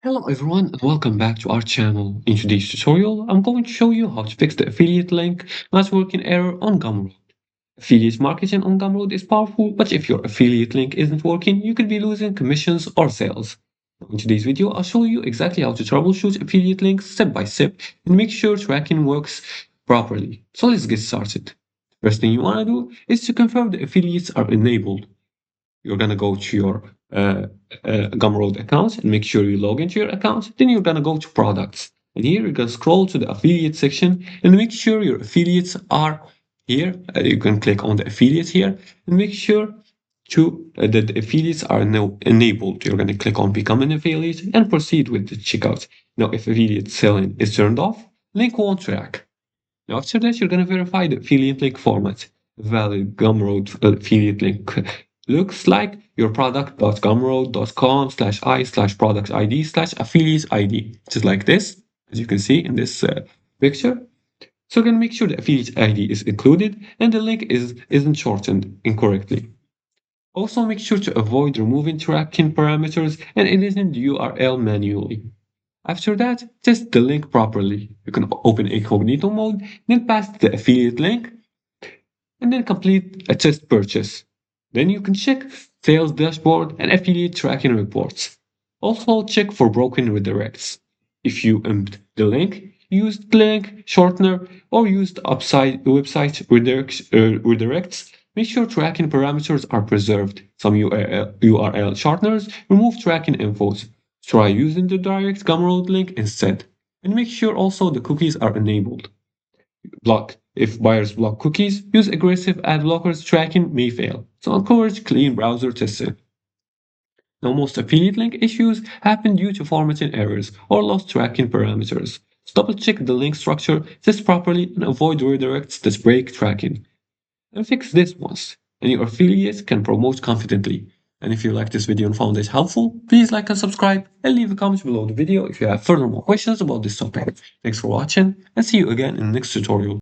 Hello everyone and welcome back to our channel. In today's tutorial, I'm going to show you how to fix the affiliate link not working error on Gumroad. Affiliate marketing on Gumroad is powerful, but if your affiliate link isn't working, you could be losing commissions or sales. In today's video, I'll show you exactly how to troubleshoot affiliate links step by step and make sure tracking works properly. So let's get started. First thing you want to do is to confirm the affiliates are enabled. You're gonna go to your Gumroad account and make sure you log into your account. Then you're gonna go to products. And here you're gonna scroll to the affiliate section and make sure your affiliates are here. You can click on the affiliates here and make sure that the affiliates are now enabled. You're gonna click on become an affiliate and proceed with the checkout. Now, if affiliate selling is turned off, link won't track. Now, after that, you're going to verify the affiliate link format. Valid Gumroad affiliate link looks like your product.gumroad.com/i/product ID/affiliate ID, just like this, as you can see in this picture. So you're going to make sure the affiliate ID is included and the link isn't shortened incorrectly. Also, make sure to avoid removing tracking parameters and editing the URL manually. After that, test the link properly. You can open incognito mode, then paste the affiliate link, and then complete a test purchase. Then you can check sales dashboard and affiliate tracking reports. Also check for broken redirects. If you empt the link, use the link shortener, or used website redirects, make sure tracking parameters are preserved. Some URL shorteners remove tracking infos. Try using the direct Gumroad link instead. And make sure also the cookies are enabled. If buyers block cookies, use aggressive ad blockers. Tracking may fail. So encourage clean browser testing. Now, most affiliate link issues happen due to formatting errors or lost tracking parameters. So double check the link structure, test properly, and avoid redirects that break tracking. And fix this once, and your affiliates can promote confidently. And if you like this video and found it helpful, please like and subscribe and leave a comment below the video if you have further more questions about this topic. Thanks for watching and see you again in the next tutorial.